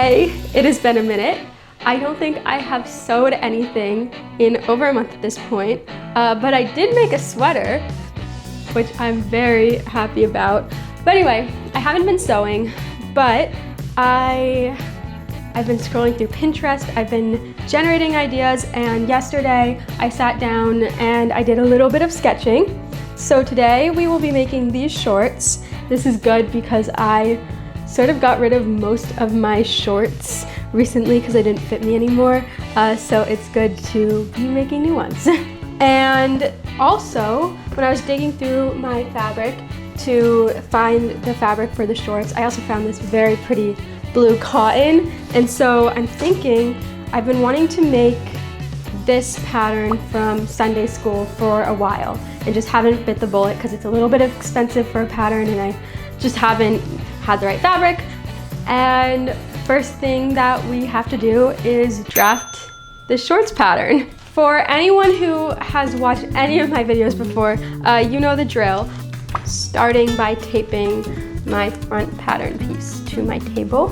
Hey, it has been a minute. I don't think I have sewed anything in over a month at this point, but I did make a sweater, which I'm very happy about. But anyway, I haven't been sewing, but I've been scrolling through Pinterest, I've been generating ideas, and yesterday I sat down and I did a little bit of sketching. So today we will be making these shorts. This is good because I sort of got rid of most of my shorts recently because they didn't fit me anymore. So it's good to be making new ones. And also, when I was digging through my fabric to find the fabric for the shorts, I also found this very pretty blue cotton. And so I'm thinking, I've been wanting to make this pattern from Sunday school for a while and just haven't bit the bullet because it's a little bit expensive for a pattern and I just haven't had the right fabric. And first thing that we have to do is draft the shorts pattern. For anyone who has watched any of my videos before, you know the drill. Starting by taping my front pattern piece to my table.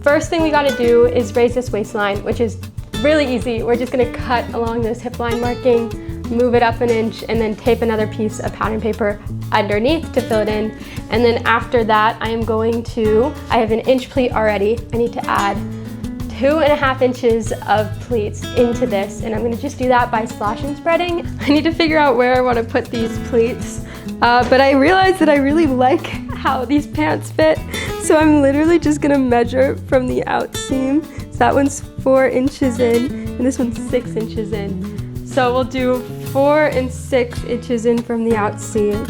First thing we gotta do is raise this waistline, which is really easy. We're just gonna cut along this hip line marking, move it up an inch, and then tape another piece of pattern paper underneath to fill it in. And then after that, I have an inch pleat already. I need to add 2.5 inches of pleats into this, and I'm gonna just do that by slash and spreading. I need to figure out where I wanna put these pleats, but I realized that I really like how these pants fit, so I'm literally just gonna measure from the out seam. So that one's 4 inches in, and this one's 6 inches in. So we'll do 4 and 6 inches in from the out seam.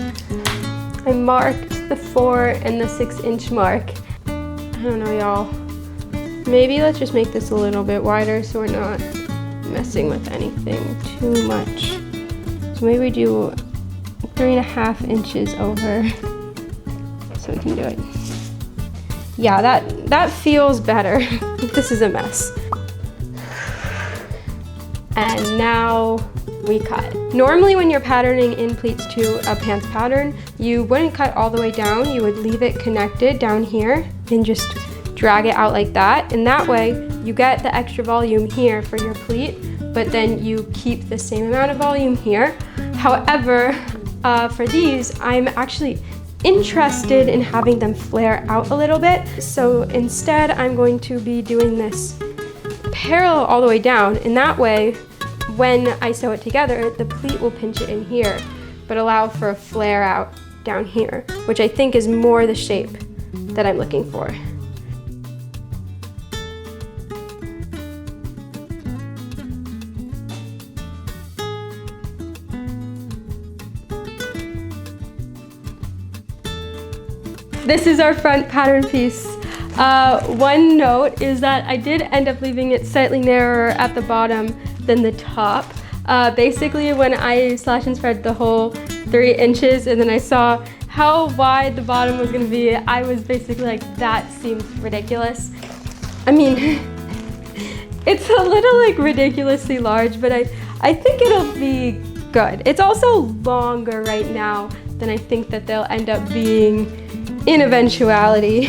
I marked the 4 and the 6 inch mark. I don't know, y'all. Maybe let's just make this a little bit wider so we're not messing with anything too much. So maybe we do 3.5 inches over so we can do it. Yeah, that feels better. This is a mess. And now we cut. Normally when you're patterning in pleats to a pants pattern, you wouldn't cut all the way down. You would leave it connected down here and just drag it out like that. And that way you get the extra volume here for your pleat, but then you keep the same amount of volume here. However, for these, I'm actually interested in having them flare out a little bit. So instead, I'm going to be doing this parallel all the way down, and that way, when I sew it together, the pleat will pinch it in here, but allow for a flare out down here, which I think is more the shape that I'm looking for. This is our front pattern piece. One note is that I did end up leaving it slightly narrower at the bottom than the top. Basically, when I slash and spread the whole 3 inches and then I saw how wide the bottom was gonna be, I was basically like, that seems ridiculous. I mean, it's a little like ridiculously large, but I think it'll be good. It's also longer right now than I think that they'll end up being in eventuality.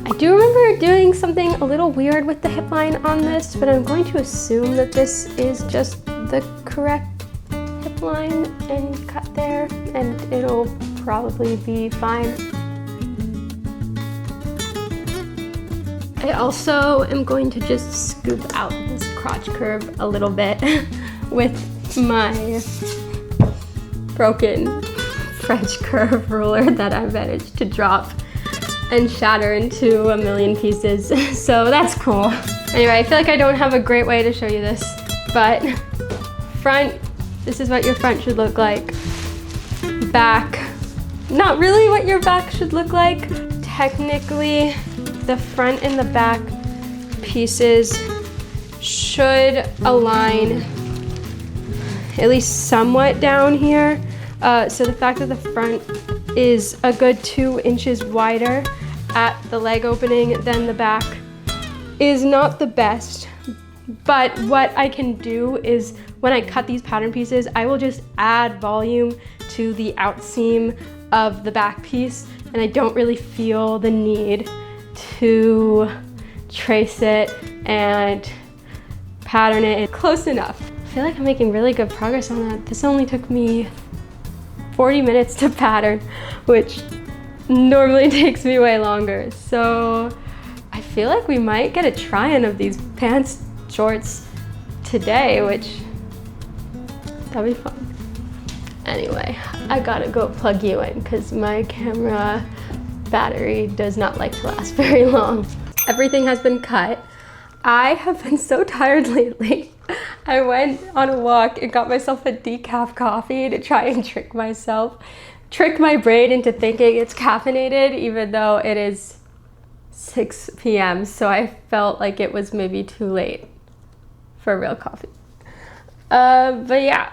I do remember doing something a little weird with the hip line on this, but I'm going to assume that this is just the correct hip line and cut there, and it'll probably be fine. I also am going to just scoop out this crotch curve a little bit with my broken French curve ruler that I managed to drop and shatter into a million pieces. So that's cool. Anyway, I feel like I don't have a great way to show you this, but front, this is what your front should look like. Back, not really what your back should look like. Technically, the front and the back pieces should align at least somewhat down here. So the fact that the front is a good 2 inches wider at the leg opening than the back is not the best. But what I can do is when I cut these pattern pieces, I will just add volume to the out seam of the back piece and I don't really feel the need to trace it and pattern it. Close enough. I feel like I'm making really good progress on that. This only took me 40 minutes to pattern, which normally takes me way longer. So I feel like we might get a try-on of these pants shorts today, which that'll be fun. Anyway, I gotta go plug you in because my camera battery does not like to last very long. Everything has been cut. I have been so tired lately. I went on a walk and got myself a decaf coffee to try and trick my brain into thinking it's caffeinated, even though it is 6 p.m. So I felt like it was maybe too late for real coffee. But yeah,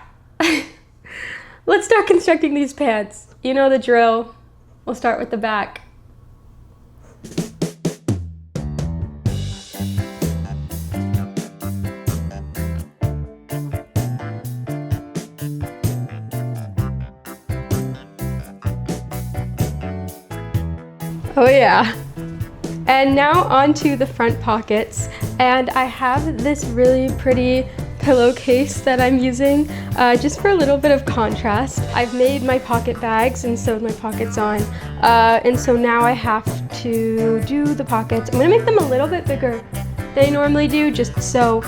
let's start constructing these pants. You know the drill. We'll start with the back. Oh yeah. And now onto the front pockets. And I have this really pretty pillowcase that I'm using just for a little bit of contrast. I've made my pocket bags and sewed my pockets on. And so now I have to do the pockets. I'm gonna make them a little bit bigger than they normally do, just so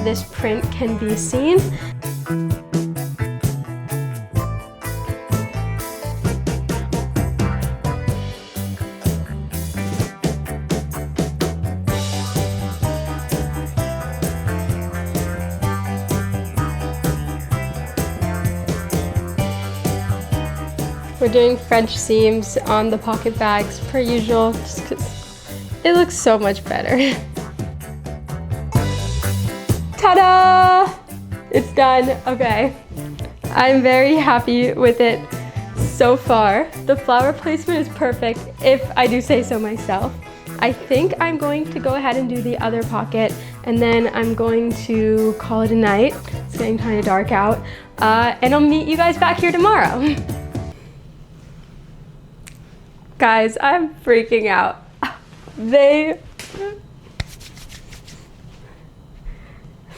this print can be seen. We're doing French seams on the pocket bags per usual, just because it looks so much better. Ta-da! It's done. Okay. I'm very happy with it so far. The flower placement is perfect, if I do say so myself. I think I'm going to go ahead and do the other pocket, and then I'm going to call it a night. It's getting kind of dark out. And I'll meet you guys back here tomorrow. Guys, I'm freaking out.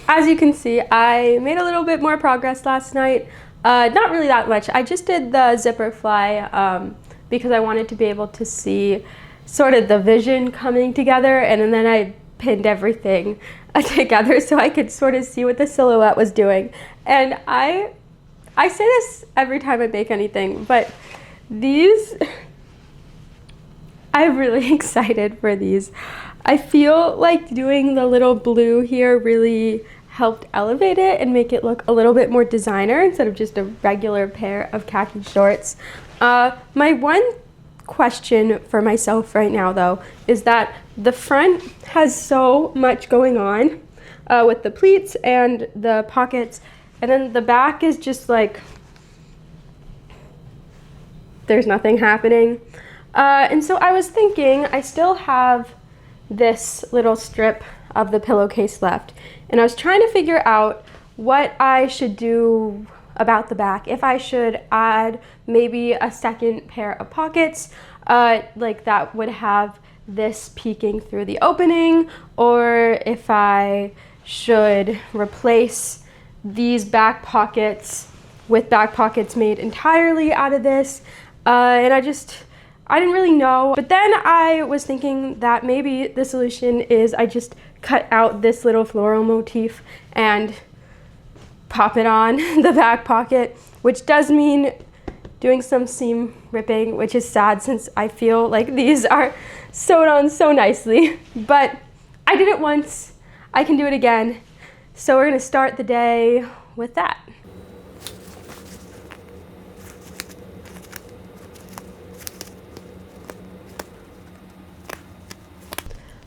As you can see, I made a little bit more progress last night. Not really that much. I just did the zipper fly because I wanted to be able to see sort of the vision coming together, and then I pinned everything together so I could sort of see what the silhouette was doing. And I say this every time I make anything, but these, I'm really excited for these. I feel like doing the little blue here really helped elevate it and make it look a little bit more designer instead of just a regular pair of khaki shorts. My one question for myself right now though is that the front has so much going on with the pleats and the pockets, and then the back is just like there's nothing happening. And so I was thinking, I still have this little strip of the pillowcase left, and I was trying to figure out what I should do about the back. If I should add maybe a second pair of pockets, like that would have this peeking through the opening, or if I should replace these back pockets with back pockets made entirely out of this. And I didn't really know, but then I was thinking that maybe the solution is I just cut out this little floral motif and pop it on the back pocket, which does mean doing some seam ripping, which is sad since I feel like these are sewed on so nicely. But I did it once, I can do it again. So we're gonna start the day with that.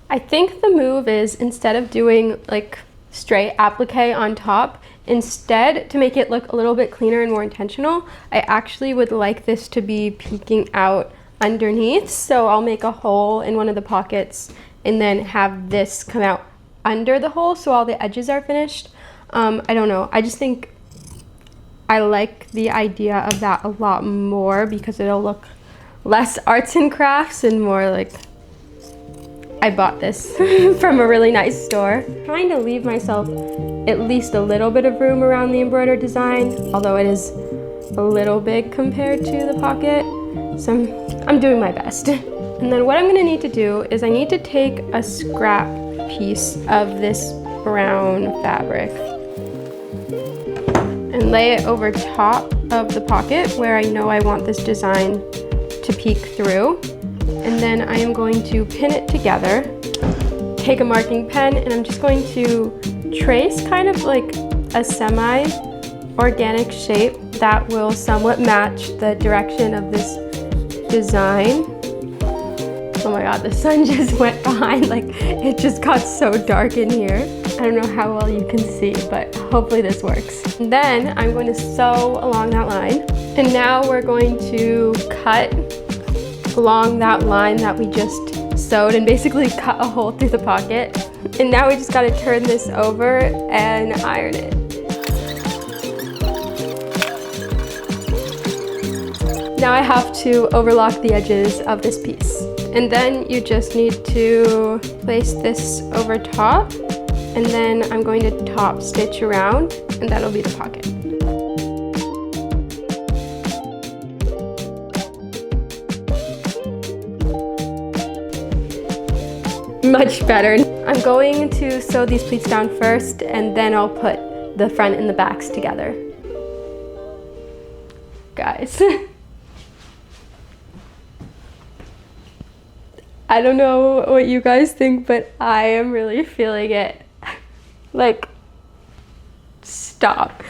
I think the move is, instead of doing like straight applique on top, instead, to make it look a little bit cleaner and more intentional, I actually would like this to be peeking out underneath. So I'll make a hole in one of the pockets and then have this come out under the hole so all the edges are finished. I don't know, I just think I like the idea of that a lot more because it'll look less arts and crafts and more like, I bought this from a really nice store. Trying to leave myself at least a little bit of room around the embroidered design, although it is a little big compared to the pocket. So I'm doing my best. And then what I'm gonna need to do is I need to take a scrap piece of this brown fabric and lay it over top of the pocket where I know I want this design to peek through. And then I am going to pin it together, take a marking pen, and I'm just going to trace kind of like a semi-organic shape that will somewhat match the direction of this design. Oh my god, the sun just went behind, like it just got so dark in here. I don't know how well you can see, but hopefully this works. And then I'm going to sew along that line. And now we're going to cut along that line that we just sewed and basically cut a hole through the pocket. And now we just gotta turn this over and iron it. Now I have to overlock the edges of this piece. And then you just need to place this over top, and then I'm going to top stitch around, and that'll be the pocket. Much better. I'm going to sew these pleats down first, and then I'll put the front and the backs together. Guys. I don't know what you guys think, but I am really feeling it. Like, stop.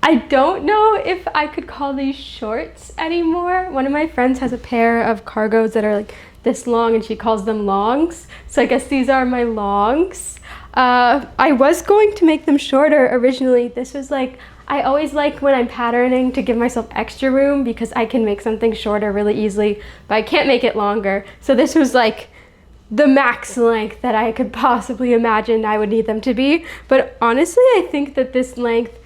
I don't know if I could call these shorts anymore. One of my friends has a pair of cargos that are like this long and she calls them longs. So I guess these are my longs. I was going to make them shorter originally. This was like, I always like when I'm patterning to give myself extra room because I can make something shorter really easily, but I can't make it longer. So this was like the max length that I could possibly imagine I would need them to be. But honestly, I think that this length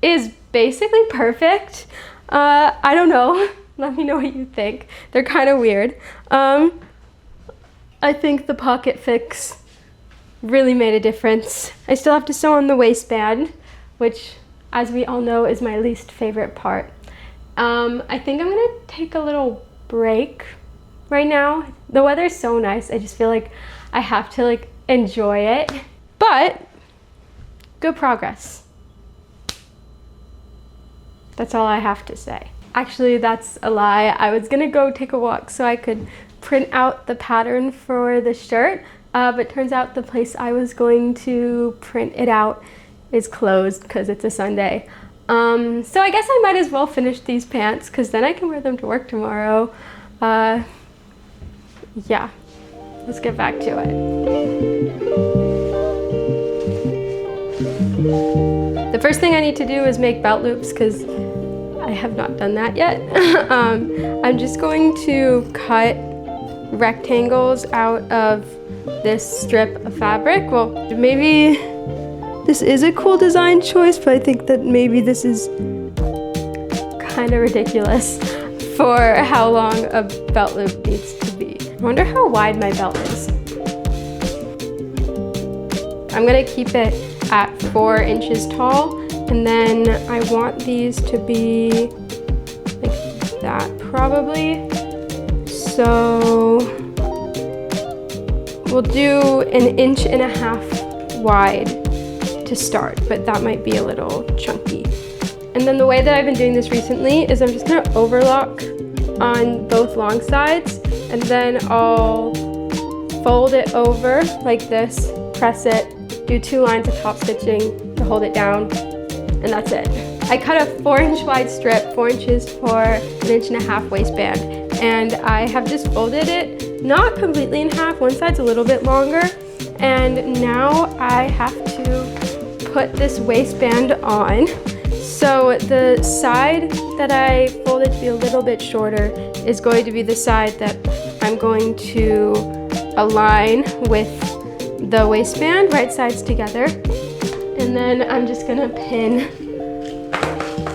is basically perfect. I don't know. Let me know what you think. They're kind of weird. I think the pocket fix really made a difference. I still have to sew on the waistband, which, as we all know, is my least favorite part. I think I'm gonna take a little break right now. The weather's so nice. I just feel like I have to like enjoy it. But good progress. That's all I have to say. Actually, that's a lie. I was gonna go take a walk so I could print out the pattern for the shirt, but turns out the place I was going to print it out is closed because it's a Sunday. So I guess I might as well finish these pants because then I can wear them to work tomorrow. Yeah, let's get back to it. The first thing I need to do is make belt loops because I have not done that yet. I'm just going to cut rectangles out of this strip of fabric. Well, maybe this is a cool design choice, but I think that maybe this is kind of ridiculous for how long a belt loop needs to be. I wonder how wide my belt is. I'm gonna keep it at 4 inches tall, and then I want these to be like that probably. So we'll do 1.5 inches wide to start, but that might be a little chunky. And then the way that I've been doing this recently is I'm just gonna overlock on both long sides, and then I'll fold it over like this, press it, do 2 lines of top stitching to hold it down, and that's it. I cut a 4-inch wide strip, 4 inches for 1.5 inch waistband, and I have just folded it, not completely in half, one side's a little bit longer, and now I have to put this waistband on. So the side that I folded to be a little bit shorter is going to be the side that I'm going to align with the waistband, right sides together. And then I'm just gonna pin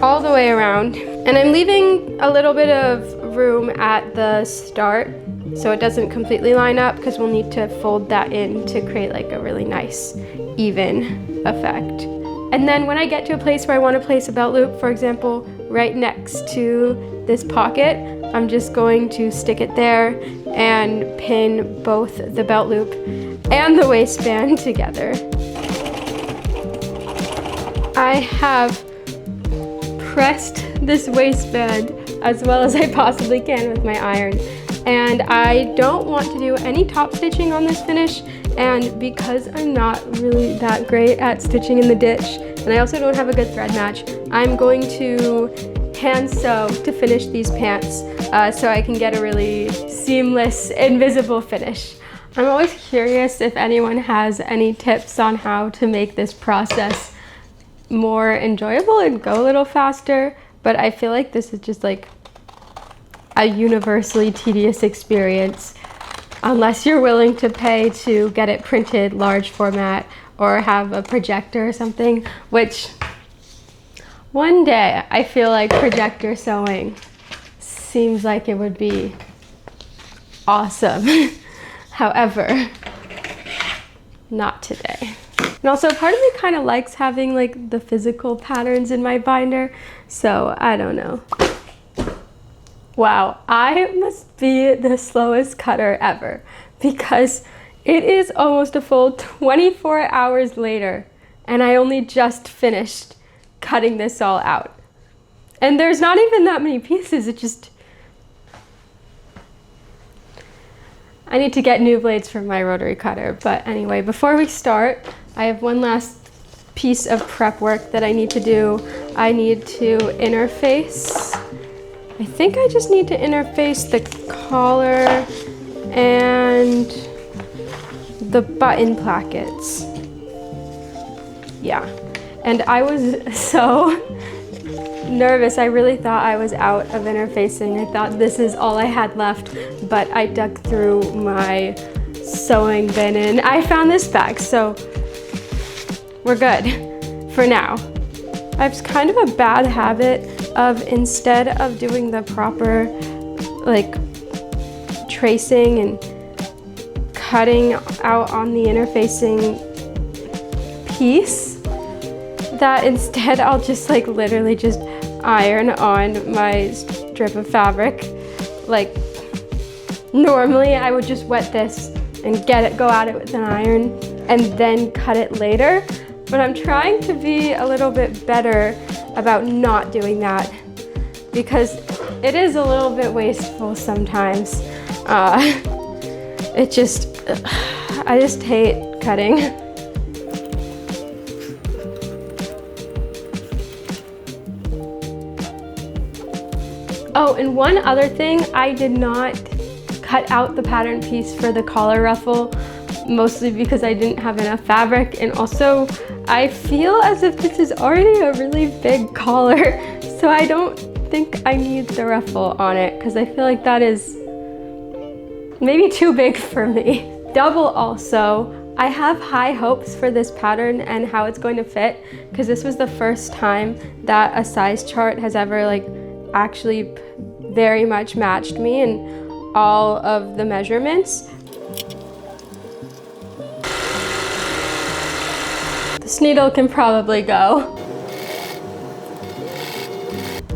all the way around. And I'm leaving a little bit of room at the start so it doesn't completely line up, because we'll need to fold that in to create like a really nice even effect. And then when I get to a place where I want to place a belt loop, for example, right next to this pocket, I'm just going to stick it there and pin both the belt loop and the waistband together. I have pressed this waistband as well as I possibly can with my iron, and I don't want to do any top stitching on this finish, and because I'm not really that great at stitching in the ditch, and I also don't have a good thread match, I'm going to hand sew to finish these pants so I can get a really seamless, invisible finish. I'm always curious if anyone has any tips on how to make this process more enjoyable and go a little faster, but I feel like this is just like a universally tedious experience unless you're willing to pay to get it printed large format or have a projector or something, which one day I feel like projector sewing seems like it would be awesome. However, not today. And also part of me kind of likes having like the physical patterns in my binder, so I don't know. Wow, I must be the slowest cutter ever, because it is almost a full 24 hours later and I only just finished cutting this all out. And there's not even that many pieces, it just... I need to get new blades for my rotary cutter. But anyway, before we start, I have one last piece of prep work that I need to do. I need to interface. I think I just need to interface the collar and the button plackets. Yeah, and I was so nervous. I really thought I was out of interfacing. I thought this is all I had left, but I dug through my sewing bin and I found this bag, so we're good for now. I have kind of a bad habit of, instead of doing the proper like tracing and cutting out on the interfacing piece, that instead I'll just like literally just iron on my strip of fabric. Like normally I would just wet this and go at it with an iron and then cut it later, but I'm trying to be a little bit better about not doing that because it is a little bit wasteful sometimes. I just hate cutting. Oh, and one other thing, I did not cut out the pattern piece for the collar ruffle, mostly because I didn't have enough fabric, and also I feel as if this is already a really big collar, so I don't think I need the ruffle on it because I feel like that is maybe too big for me. Double also, I have high hopes for this pattern and how it's going to fit because this was the first time that a size chart has ever like actually very much matched me in all of the measurements. This needle can probably go.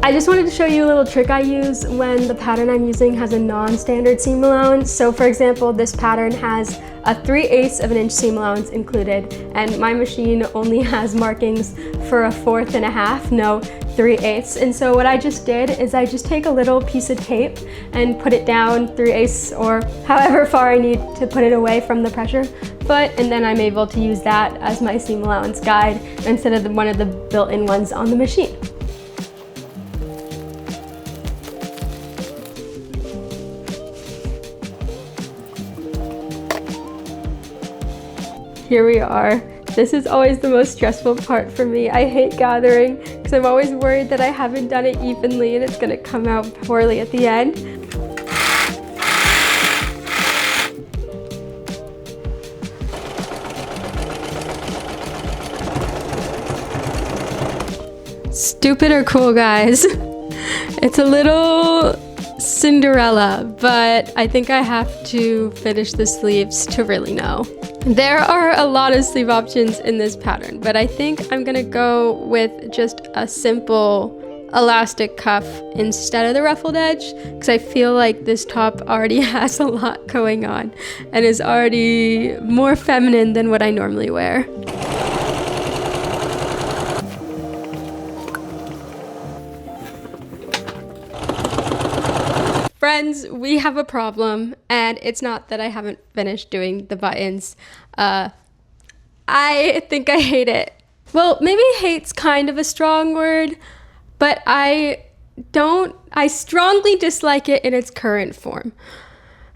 I just wanted to show you a little trick I use when the pattern I'm using has a non-standard seam allowance. So for example, this pattern has a 3/8 of an inch seam allowance included, and my machine only has markings for a 1/4 and a half, no 3/8. And so what I just did is I just take a little piece of tape and put it down 3/8 or however far I need to put it away from the pressure foot, and then I'm able to use that as my seam allowance guide instead of one of the built-in ones on the machine. Here we are. This is always the most stressful part for me. I hate gathering because I'm always worried that I haven't done it evenly and it's gonna come out poorly at the end. Stupid or cool, guys? It's a little Cinderella, but I think I have to finish the sleeves to really know. There are a lot of sleeve options in this pattern, but I think I'm gonna go with just a simple elastic cuff instead of the ruffled edge, because I feel like this top already has a lot going on and is already more feminine than what I normally wear. Friends, we have a problem, and it's not that I haven't finished doing the buttons. I think I hate it. Well, maybe hate's kind of a strong word, but I strongly dislike it in its current form.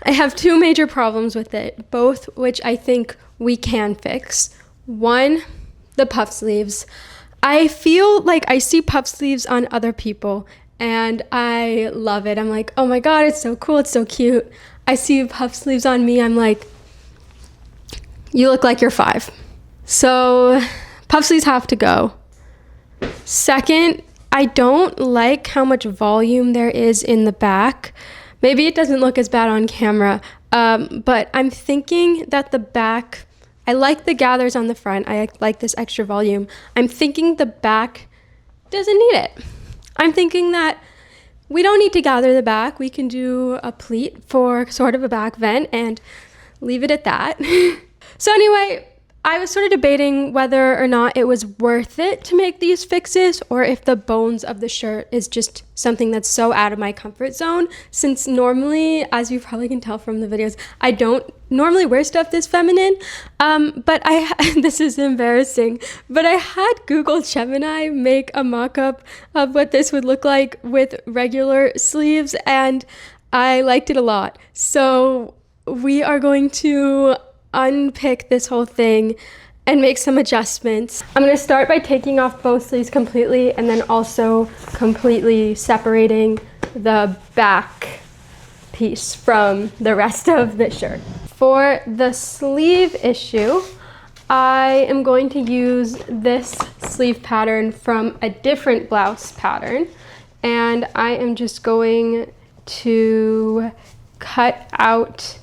I have two major problems with it, both which I think we can fix. One, the puff sleeves. I feel like I see puff sleeves on other people and I love it. I'm like, oh my God, it's so cool, it's so cute. I see puff sleeves on me, I'm like, you look like you're 5. So puff sleeves have to go. Second, I don't like how much volume there is in the back. Maybe it doesn't look as bad on camera, but I'm thinking that the back, I like the gathers on the front. I like this extra volume. I'm thinking the back doesn't need it. I'm thinking that we don't need to gather the back. We can do a pleat for sort of a back vent and leave it at that. So anyway, I was sort of debating whether or not it was worth it to make these fixes, or if the bones of the shirt is just something that's so out of my comfort zone, since normally, as you probably can tell from the videos, I don't normally wear stuff this feminine. But this is embarrassing, but I had Google Gemini make a mock-up of what this would look like with regular sleeves, and I liked it a lot. So we are going to unpick this whole thing and make some adjustments. I'm going to start by taking off both sleeves completely and then also completely separating the back piece from the rest of the shirt. For the sleeve issue, I am going to use this sleeve pattern from a different blouse pattern, and I am just going to cut out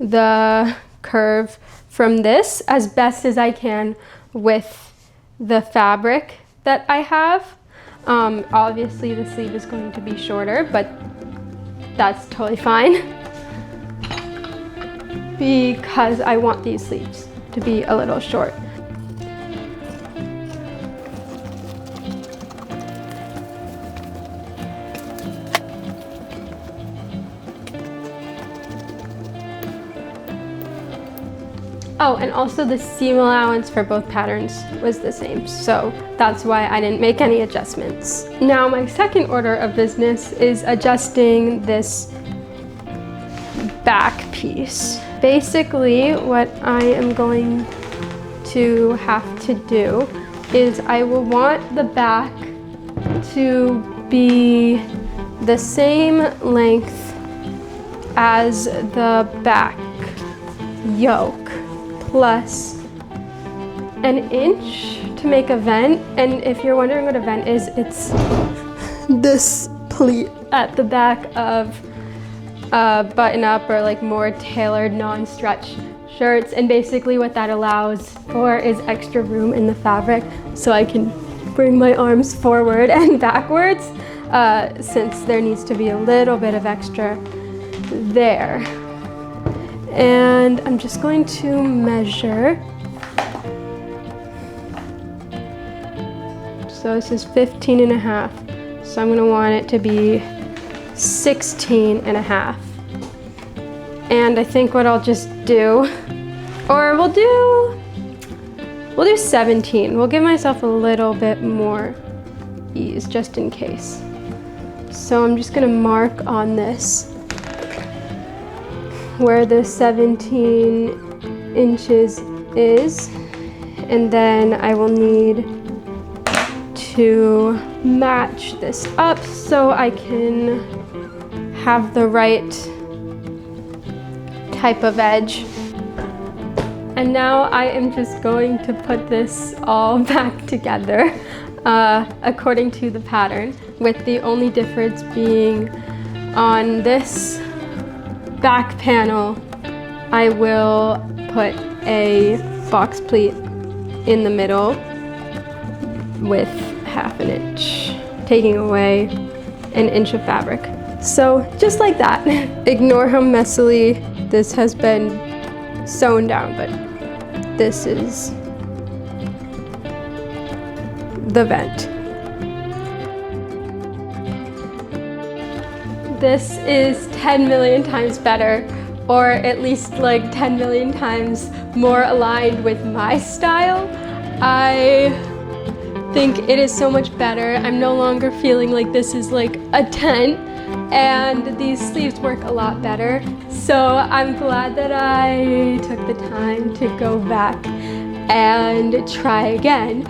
the curve from this as best as I can with the fabric that I have. Obviously the sleeve is going to be shorter, but that's totally fine because I want these sleeves to be a little short. Oh, and also the seam allowance for both patterns was the same, so that's why I didn't make any adjustments. Now my second order of business is adjusting this back piece. Basically, what I am going to have to do is I will want the back to be the same length as the back yoke, plus an inch to make a vent. And if you're wondering what a vent is, it's this pleat at the back of a button-up or like more tailored non-stretch shirts. And basically what that allows for is extra room in the fabric so I can bring my arms forward and backwards, since there needs to be a little bit of extra there. And I'm just going to measure. So this is 15 and a half. So I'm gonna want it to be 16 and a half. And I think what I'll just do, or we'll do 17. We'll give myself a little bit more ease just in case. So I'm just gonna mark on this where the 17 inches is, and then I will need to match this up so I can have the right type of edge. And now I am just going to put this all back together according to the pattern, with the only difference being on this back panel, I will put a box pleat in the middle with 1/2 inch, taking away 1 inch of fabric. So just like that. Ignore how messily this has been sewn down, but this is the vent. This is 10 million times better, or at least like 10 million times more aligned with my style. I think it is so much better. I'm no longer feeling like this is like a tent, and these sleeves work a lot better. So I'm glad that I took the time to go back and try again.